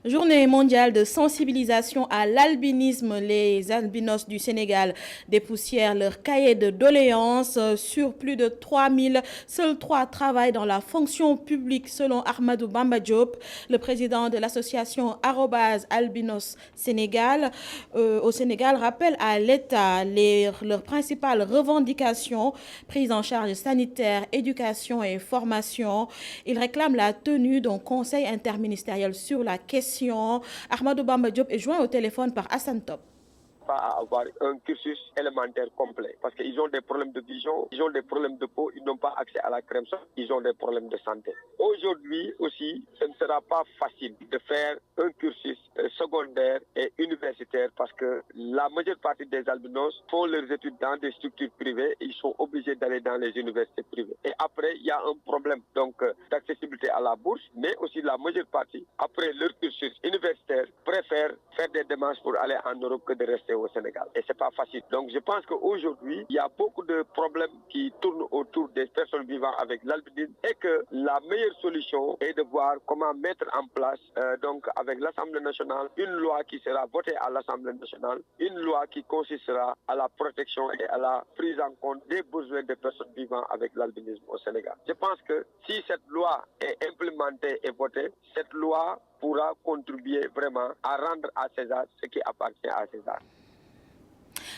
Journée mondiale de sensibilisation à l'albinisme. Les albinos du Sénégal dépoussièrent leur cahier de doléances. Sur plus de 3000, seuls 3 travaillent dans la fonction publique selon Ahmadou Bamba Diop, le président de l'association Albinos Sénégal. Au Sénégal, rappelle à l'État leurs principales revendications: prise en charge sanitaire, éducation et formation. Ils réclament la tenue d'un conseil interministériel sur la question. Ahmadou Bamba Diop est joint au téléphone par Hassan Top. Pas à avoir un cursus élémentaire complet parce qu'ils ont des problèmes de vision, ils ont des problèmes de peau, ils n'ont pas accès à la crème solaire, ils ont des problèmes de santé. Aujourd'hui aussi, ce ne sera pas facile de faire un cursus secondaire et universitaire parce que la majeure partie des albinos font leurs études dans des structures privées et ils sont obligés d'aller dans les universités privées. Et après, il y a un problème donc d'accessibilité à la bourse, mais aussi la majeure partie, après leur cursus universitaire, préfèrent faire des démarches pour aller en Europe que de rester au Sénégal. Et c'est pas facile. Donc je pense qu'aujourd'hui, il y a beaucoup de problèmes qui tournent autour des personnes vivant avec l'albinisme et que la meilleure solution est de voir comment mettre en place, donc avec l'Assemblée nationale, une loi qui sera votée à l'Assemblée nationale, une loi qui consistera à la protection et à la prise en compte des besoins des personnes vivant avec l'albinisme au Sénégal. Je pense que si cette loi est implémentée et votée, cette loi pourra contribuer vraiment à rendre à César ce qui appartient à César.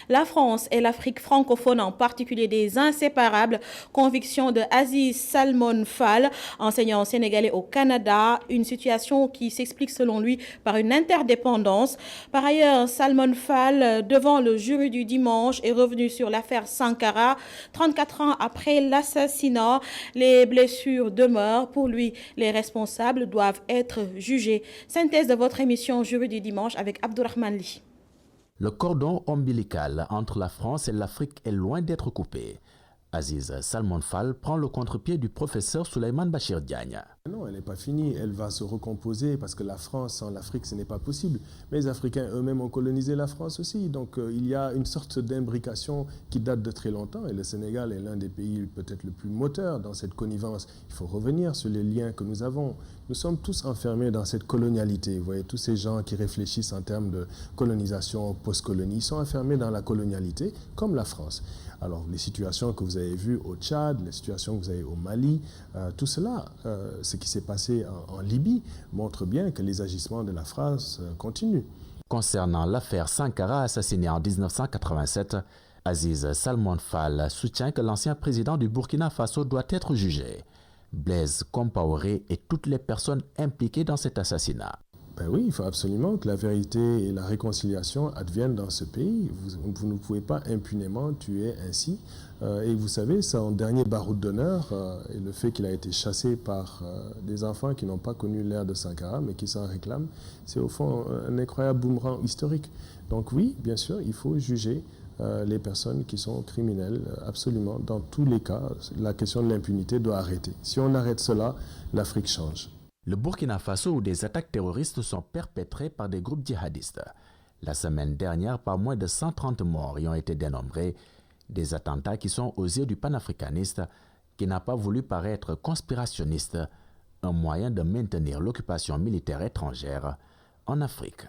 La France et l'Afrique francophone en particulier, des inséparables convictions de Aziz Salmon Fall, enseignant sénégalais au Canada, une situation qui s'explique selon lui par une interdépendance. Par ailleurs, Salmon Fall, devant le jury du dimanche, est revenu sur l'affaire Sankara. 34 ans après l'assassinat, les blessures demeurent. Pour lui, les responsables doivent être jugés. Synthèse de votre émission Jury du dimanche avec Abdourahmane Li. Le cordon ombilical entre la France et l'Afrique est loin d'être coupé. Aziz Salmon Fall prend le contre-pied du professeur Souleymane Bachir Diagne. Non, elle n'est pas finie, elle va se recomposer parce que la France sans l'Afrique, ce n'est pas possible. Mais les Africains eux-mêmes ont colonisé la France aussi. Donc il y a une sorte d'imbrication qui date de très longtemps et le Sénégal est l'un des pays peut-être le plus moteur dans cette connivence. Il faut revenir sur les liens que nous avons. Nous sommes tous enfermés dans cette colonialité. Vous voyez, tous ces gens qui réfléchissent en termes de colonisation, post-colonie, sont enfermés dans la colonialité comme la France. Alors, les situations que vous avez vues au Tchad, les situations que vous avez au Mali, tout cela, ce qui s'est passé en Libye, montre bien que les agissements de la France continuent. Concernant l'affaire Sankara, assassinée en 1987, Aziz Salmon Fall soutient que l'ancien président du Burkina Faso doit être jugé. Blaise Compaoré et toutes les personnes impliquées dans cet assassinat. Ben oui, il faut absolument que la vérité et la réconciliation adviennent dans ce pays. Vous ne pouvez pas impunément tuer ainsi. Et vous savez, son dernier baroud d'honneur et le fait qu'il a été chassé par des enfants qui n'ont pas connu l'ère de Sankara, mais qui s'en réclament, c'est au fond un incroyable boomerang historique. Donc oui, bien sûr, il faut juger les personnes qui sont criminelles, absolument. Dans tous les cas, la question de l'impunité doit arrêter. Si on arrête cela, l'Afrique change. Le Burkina Faso, où des attaques terroristes sont perpétrées par des groupes djihadistes. La semaine dernière, pas moins de 130 morts y ont été dénombrés. Des attentats qui sont aux yeux du panafricaniste, qui n'a pas voulu paraître conspirationniste, un moyen de maintenir l'occupation militaire étrangère en Afrique.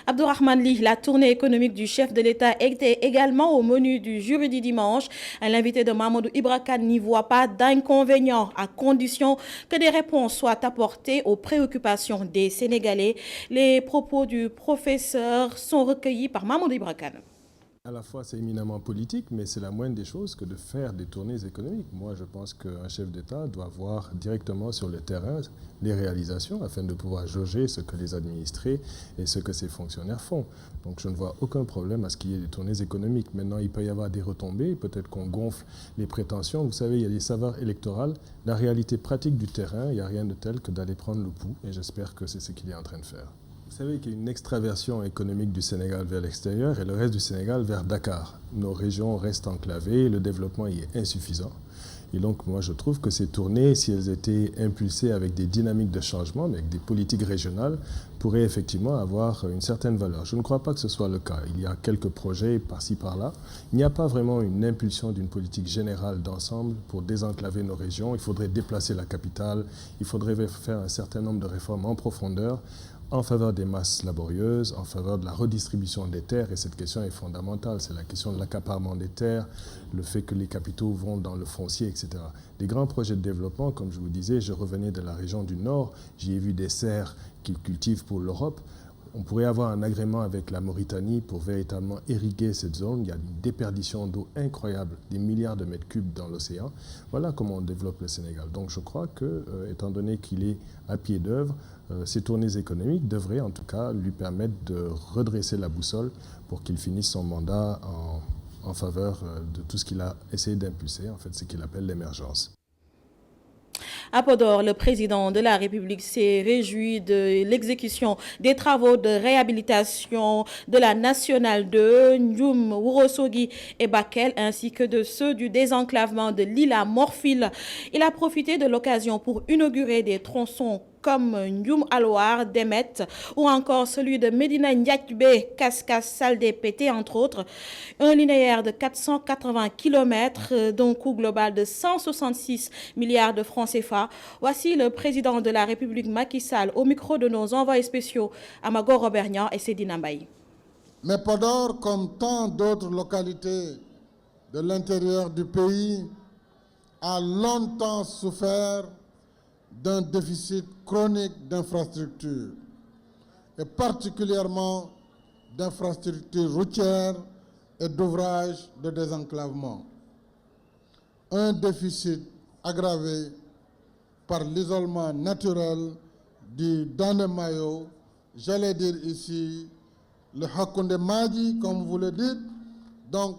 Abdourahmane Li, la tournée économique du chef de l'État était également au menu du jury du dimanche. L'invité de Mamadou Ibra Kane n'y voit pas d'inconvénient à condition que des réponses soient apportées aux préoccupations des Sénégalais. Les propos du professeur sont recueillis par Mamadou Ibra Kane. À la fois, c'est éminemment politique, mais c'est la moindre des choses que de faire des tournées économiques. Moi, je pense qu'un chef d'État doit voir directement sur le terrain les réalisations afin de pouvoir jauger ce que les administrés et ce que ces fonctionnaires font. Donc, je ne vois aucun problème à ce qu'il y ait des tournées économiques. Maintenant, il peut y avoir des retombées, peut-être qu'on gonfle les prétentions. Vous savez, il y a des saveurs électorales. La réalité pratique du terrain, il n'y a rien de tel que d'aller prendre le pouls, et j'espère que c'est ce qu'il est en train de faire. Vous savez qu'il y a une extraversion économique du Sénégal vers l'extérieur et le reste du Sénégal vers Dakar. Nos régions restent enclavées, le développement y est insuffisant. Et donc, moi, je trouve que ces tournées, si elles étaient impulsées avec des dynamiques de changement, mais avec des politiques régionales, pourraient effectivement avoir une certaine valeur. Je ne crois pas que ce soit le cas. Il y a quelques projets par-ci, par-là. Il n'y a pas vraiment une impulsion d'une politique générale d'ensemble pour désenclaver nos régions. Il faudrait déplacer la capitale. Il faudrait faire un certain nombre de réformes en profondeur en faveur des masses laborieuses, en faveur de la redistribution des terres, et cette question est fondamentale, c'est la question de l'accaparement des terres, le fait que les capitaux vont dans le foncier, etc. Des grands projets de développement, comme je vous disais, je revenais de la région du Nord, j'y ai vu des serres qu'ils cultivent pour l'Europe. On pourrait avoir un agrément avec la Mauritanie pour véritablement irriguer cette zone. Il y a une déperdition d'eau incroyable, des milliards de mètres cubes dans l'océan. Voilà comment on développe le Sénégal. Donc je crois que, étant donné qu'il est à pied d'œuvre, ces tournées économiques devraient en tout cas lui permettre de redresser la boussole pour qu'il finisse son mandat en faveur de tout ce qu'il a essayé d'impulser, en fait, ce qu'il appelle l'émergence. À Podor, le président de la République s'est réjoui de l'exécution des travaux de réhabilitation de la Nationale 2, Ndioum, Ourossogui et Bakel, ainsi que de ceux du désenclavement de l'île à Morphil. Il a profité de l'occasion pour inaugurer des tronçons comme Ndioum Alouar, Demet, ou encore celui de Medina Ndiakbe, Kaskas, Saldé, Pété, entre autres. Un linéaire de 480 km, d'un coût global de 166 milliards de francs CFA. Voici le président de la République Macky Sall au micro de nos envoyés spéciaux Amago Robernian et Sédina Mbaye. Mais Podor, comme tant d'autres localités de l'intérieur du pays, a longtemps souffert d'un déficit chronique d'infrastructures, et particulièrement d'infrastructures routières et d'ouvrages de désenclavement. Un déficit aggravé par l'isolement naturel du Danemayo, j'allais dire ici le Hakoundé Madi, comme vous le dites, donc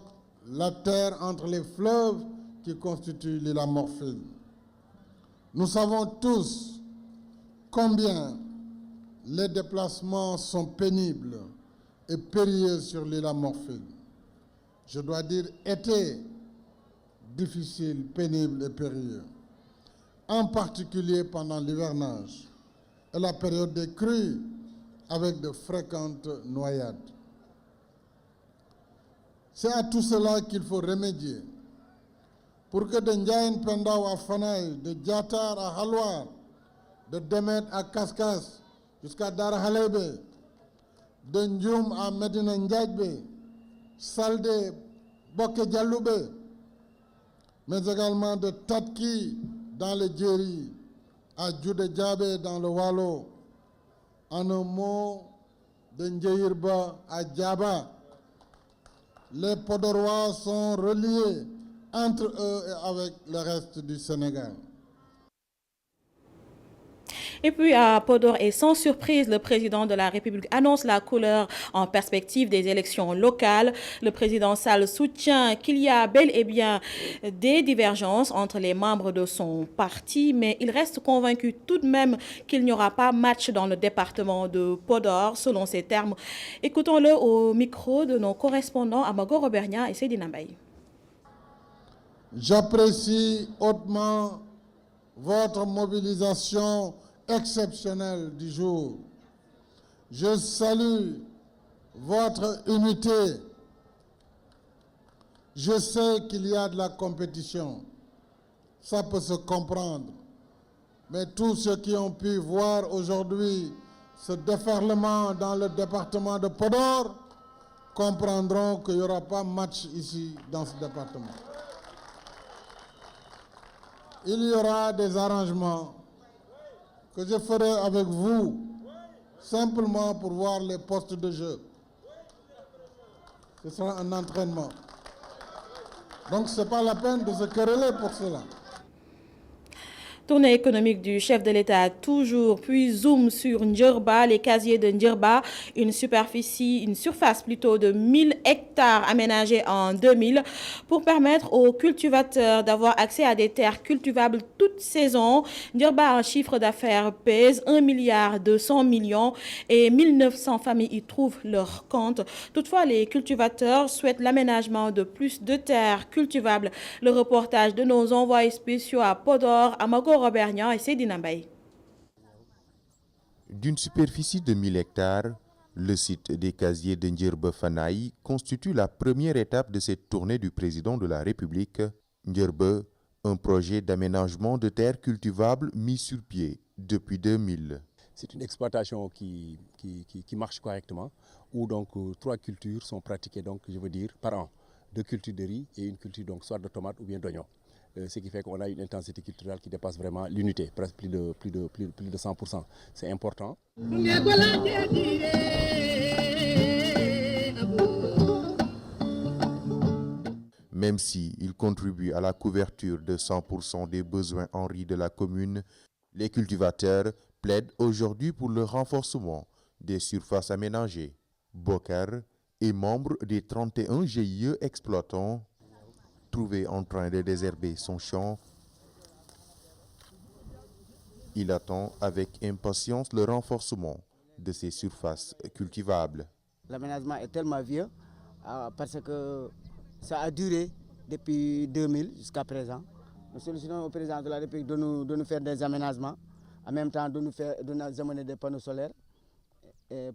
la terre entre les fleuves qui constituent l'île à Morphil. Nous savons tous combien les déplacements sont pénibles et périlleux sur l'île à Morphil. Je dois dire étaient difficiles, pénibles et périlleux, en particulier pendant l'hivernage et la période des crues avec de fréquentes noyades. C'est à tout cela qu'il faut remédier pour que de Ndiayen Pendao à Fanaï, de Diatar à Halwar, de Demet à Kaskas jusqu'à Dar Halebe, de Ndioum à Medina Ndiakbe, Saldé, Boké Dialoubé, mais également de Tatki dans le Djeri, à Djoudé Djabé dans le Wallo, en un mot, de Ndjeirba à Djaba. Les Podorois sont reliés entre eux et avec le reste du Sénégal. Et puis à Podor, et sans surprise, le président de la République annonce la couleur en perspective des élections locales. Le président Sall soutient qu'il y a bel et bien des divergences entre les membres de son parti, mais il reste convaincu tout de même qu'il n'y aura pas match dans le département de Podor, selon ses termes. Écoutons-le au micro de nos correspondants Amago Robernia et Sédina Mbaye. J'apprécie hautement votre mobilisation exceptionnelle du jour. Je salue votre unité. Je sais qu'il y a de la compétition. Ça peut se comprendre. Mais tous ceux qui ont pu voir aujourd'hui ce déferlement dans le département de Podor comprendront qu'il n'y aura pas match ici dans ce département. Il y aura des arrangements que je ferai avec vous, simplement pour voir les postes de jeu. Ce sera un entraînement. Donc ce n'est pas la peine de se quereller pour cela. Tournée économique du chef de l'État toujours, puis zoom sur Ndjerba, les casiers de Ndjerba, une surface plutôt de 1000 hectares aménagés en 2000 pour permettre aux cultivateurs d'avoir accès à des terres cultivables toute saison. Ndjerba, un chiffre d'affaires pèse 1,2 milliard et 1900 familles y trouvent leur compte. Toutefois, les cultivateurs souhaitent l'aménagement de plus de terres cultivables. Le reportage de nos envoyés spéciaux à Podor, Amago Robertnian et Sédina Mbaye. D'une superficie de 1000 hectares, le site des casiers de Ndjerba Fanaï constitue la première étape de cette tournée du président de la République. Ndjerba, un projet d'aménagement de terres cultivables mis sur pied depuis 2000. C'est une exploitation qui marche correctement, où donc 3 cultures sont pratiquées, donc je veux dire par an. 2 cultures de riz et une culture donc soit de tomates ou bien d'oignons. Ce qui fait qu'on a une intensité culturelle qui dépasse vraiment l'unité, presque plus de 100%. C'est important. Même s'il contribue à la couverture de 100% des besoins en riz de la commune, les cultivateurs plaident aujourd'hui pour le renforcement des surfaces aménagées. Bokar est membre des 31 GIE exploitants. Trouvé en train de désherber son champ, il attend avec impatience le renforcement de ces surfaces cultivables. L'aménagement est tellement vieux parce que ça a duré depuis 2000 jusqu'à présent. Nous sollicitons au président de la République de nous faire des aménagements, en même temps de nous amener des panneaux solaires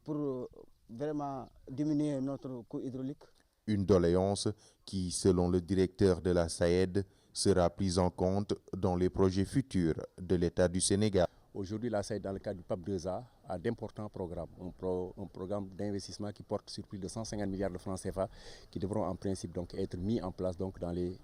pour vraiment diminuer notre coût hydraulique. Une doléance qui, selon le directeur de la SAED, sera prise en compte dans les projets futurs de l'État du Sénégal. Aujourd'hui, la SAED, dans le cadre du PAP 2A, a d'importants programmes. Un programme d'investissement qui porte sur plus de 150 milliards de francs CFA qui devront en principe donc être mis en place donc dans les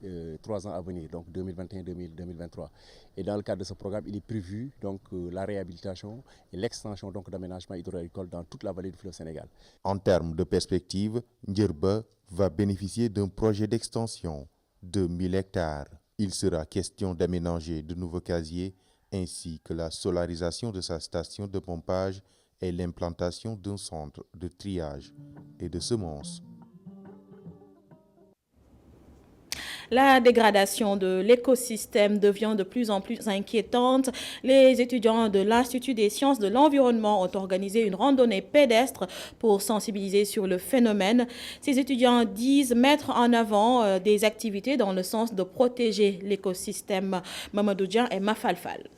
3 ans à venir, donc 2021-2023. Et dans le cadre de ce programme, il est prévu donc la réhabilitation et l'extension donc d'aménagement hydro-agricole dans toute la vallée du fleuve Sénégal. En termes de perspective, Ndjerba va bénéficier d'un projet d'extension de 1000 hectares. Il sera question d'aménager de nouveaux casiers ainsi que la solarisation de sa station de pompage et l'implantation d'un centre de triage et de semences. La dégradation de l'écosystème devient de plus en plus inquiétante. Les étudiants de l'Institut des sciences de l'environnement ont organisé une randonnée pédestre pour sensibiliser sur le phénomène. Ces étudiants disent mettre en avant des activités dans le sens de protéger l'écosystème. Mamadou Dian et Mafalfal.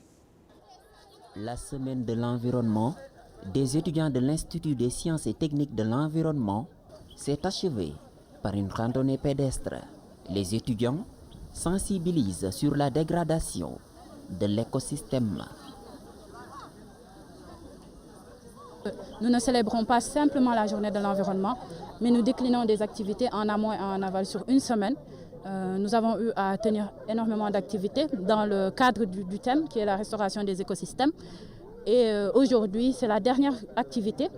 La semaine de l'environnement des étudiants de l'Institut des sciences et techniques de l'environnement s'est achevée par une randonnée pédestre. Les étudiants sensibilisent sur la dégradation de l'écosystème. Nous ne célébrons pas simplement la journée de l'environnement, mais nous déclinons des activités en amont et en aval sur une semaine. Nous avons eu à tenir énormément d'activités dans le cadre du thème qui est la restauration des écosystèmes. Et aujourd'hui, c'est la dernière activité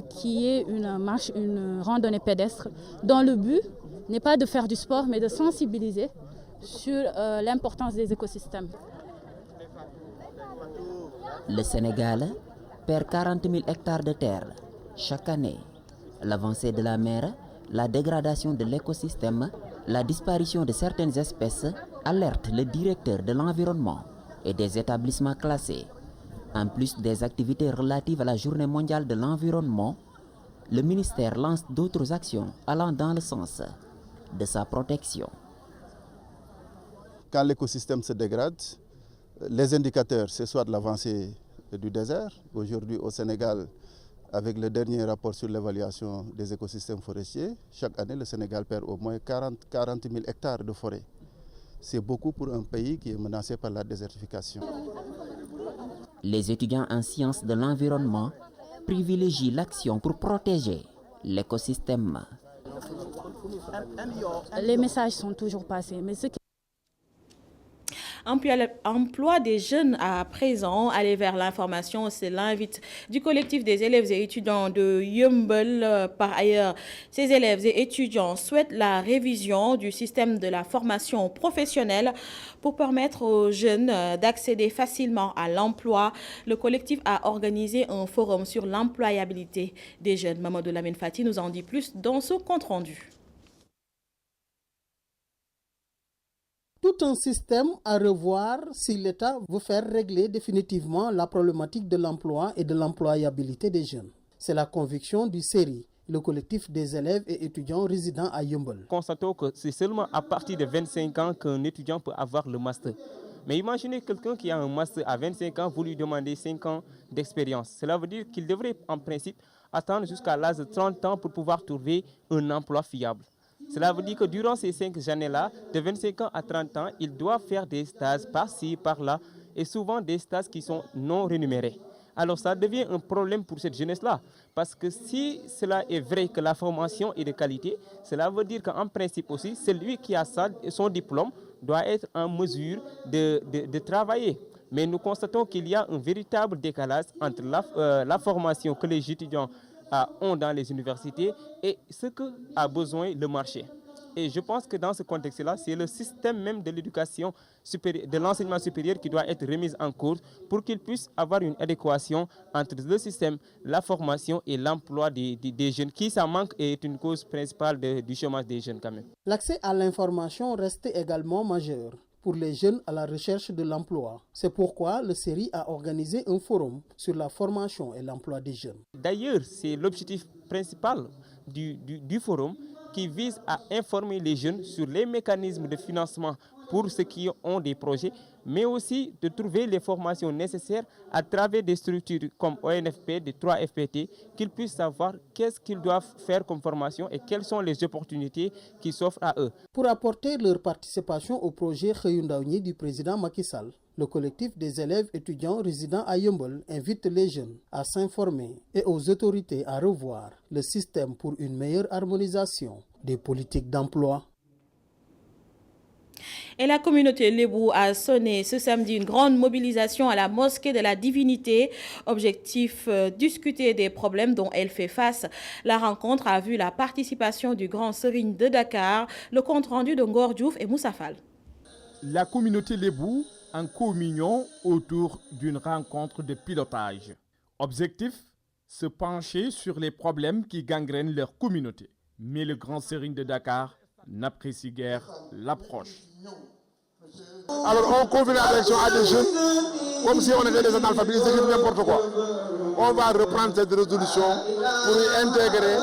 qui est une randonnée pédestre dont le but n'est pas de faire du sport, mais de sensibiliser sur l'importance des écosystèmes. Le Sénégal perd 40 000 hectares de terre chaque année. L'avancée de la mer, la dégradation de l'écosystème, la disparition de certaines espèces alertent le directeur de l'environnement et des établissements classés. En plus des activités relatives à la Journée mondiale de l'environnement, le ministère lance d'autres actions allant dans le sens de sa protection. Quand l'écosystème se dégrade, les indicateurs, c'est soit de l'avancée du désert. Aujourd'hui au Sénégal, avec le dernier rapport sur l'évaluation des écosystèmes forestiers, chaque année le Sénégal perd au moins 40 000 hectares de forêt. C'est beaucoup pour un pays qui est menacé par la désertification. Les étudiants en sciences de l'environnement privilégient l'action pour protéger l'écosystème. Les messages sont toujours passés, mais emploi des jeunes à présent. Aller vers l'information, c'est l'invite du collectif des élèves et étudiants de Yeumbeul. Par ailleurs, ces élèves et étudiants souhaitent la révision du système de la formation professionnelle pour permettre aux jeunes d'accéder facilement à l'emploi. Le collectif a organisé un forum sur l'employabilité des jeunes. Mamadou Lamine Fati nous en dit plus dans ce compte-rendu. Tout un système à revoir si l'État veut faire régler définitivement la problématique de l'emploi et de l'employabilité des jeunes. C'est la conviction du CERI, le collectif des élèves et étudiants résidant à Yeumbeul. Constatons que c'est seulement à partir de 25 ans qu'un étudiant peut avoir le master. Mais imaginez quelqu'un qui a un master à 25 ans, vous lui demandez 5 ans d'expérience. Cela veut dire qu'il devrait en principe attendre jusqu'à l'âge de 30 ans pour pouvoir trouver un emploi fiable. Cela veut dire que durant ces 5 années-là, de 25 ans à 30 ans, il doit faire des stages par-ci, par-là, et souvent des stages qui sont non rémunérés. Alors ça devient un problème pour cette jeunesse-là, parce que si cela est vrai que la formation est de qualité, cela veut dire qu'en principe aussi, celui qui a son diplôme doit être en mesure de travailler. Mais nous constatons qu'il y a un véritable décalage entre la formation que les étudiants ont dans les universités et ce que a besoin le marché. Et je pense que dans ce contexte-là, c'est le système même de l'éducation supérieure, de l'enseignement supérieur qui doit être remis en cause pour qu'il puisse avoir une adéquation entre le système, la formation et l'emploi des jeunes, qui ça manque est une cause principale du chômage des jeunes quand même. L'accès à l'information reste également majeur pour les jeunes à la recherche de l'emploi. C'est pourquoi le CERI a organisé un forum sur la formation et l'emploi des jeunes. D'ailleurs, c'est l'objectif principal du forum qui vise à informer les jeunes sur les mécanismes de financement pour ceux qui ont des projets, mais aussi de trouver les formations nécessaires à travers des structures comme ONFP, des 3FPT, qu'ils puissent savoir qu'est-ce qu'ils doivent faire comme formation et quelles sont les opportunités qui s'offrent à eux. Pour apporter leur participation au projet Xëyu Ndaw ñi du président Macky Sall, le collectif des élèves étudiants résidant à Yeumbeul invite les jeunes à s'informer et aux autorités à revoir le système pour une meilleure harmonisation des politiques d'emploi. Et la communauté Lébou a sonné ce samedi une grande mobilisation à la mosquée de la Divinité. Objectif, discuter des problèmes dont elle fait face. La rencontre a vu la participation du Grand Serigne de Dakar, le compte-rendu de Ngor Diouf et Moussa Fall. La communauté Lébou en communion autour d'une rencontre de pilotage. Objectif, se pencher sur les problèmes qui gangrènent leur communauté. Mais le Grand Serigne de Dakar n'apprécie guère l'approche. Alors on confie la direction à des jeunes comme si on était des analphabètes, ils écrivent n'importe quoi. On va reprendre cette résolution pour y intégrer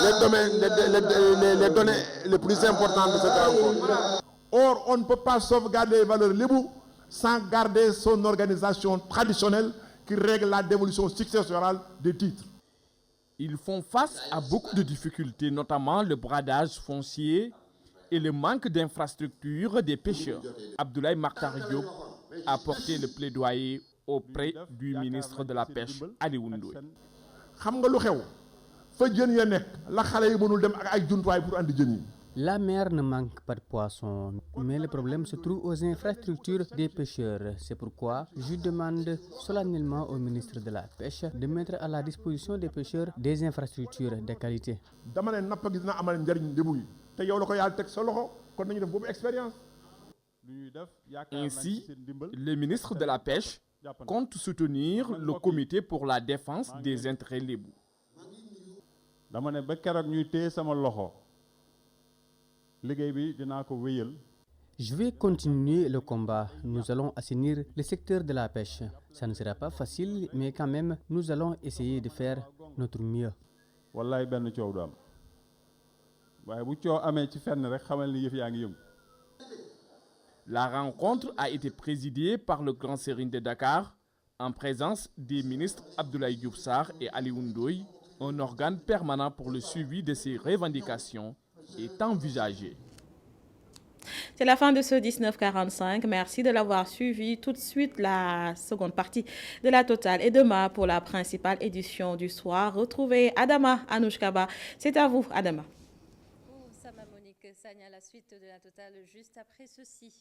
les données les plus importantes de cette rencontre. Or, on ne peut pas sauvegarder les valeurs Lébou sans garder son organisation traditionnelle qui règle la dévolution successorale des titres. Ils font face à beaucoup de difficultés, notamment le bradage foncier et le manque d'infrastructures des pêcheurs. Abdoulaye Makhtar Diop a porté le plaidoyer auprès du ministre de la Pêche, Aliou Ndoye. Xam nga lu xew fa jën ya nekk la xale yi mënul dem ak ay jumtuwaay pour andi jën yi. La mer ne manque pas de poissons, mais le problème se trouve aux infrastructures des pêcheurs. C'est pourquoi je demande solennellement au ministre de la Pêche de mettre à la disposition des pêcheurs des infrastructures de qualité. Dama ne napp gi dina amal njariñ Lébou yi te yow la ko yàlla teg sa loxo kon nañu def boobu expérience. Ainsi, le ministre de la Pêche compte soutenir le comité pour la défense des intérêts Lébou. Dama ne ba keroog ñuy téye sama loxo. Je vais continuer le combat. Nous allons assainir le secteur de la pêche. Ça ne sera pas facile, mais quand même, nous allons essayer de faire notre mieux. La rencontre a été présidée par le Grand Serigne de Dakar en présence des ministres Abdoulaye Diouf Sarr et Aliou Ndoye, un organe permanent pour le suivi de ces revendications est envisagé. C'est la fin de ce 1945. Merci de l'avoir suivi. Tout de suite, la seconde partie de la Totale. Et demain, pour la principale édition du soir, retrouvez Adama Anouchkaba. C'est à vous, Adama. Sama Monique Sagna, la suite de la Totale juste après ceci.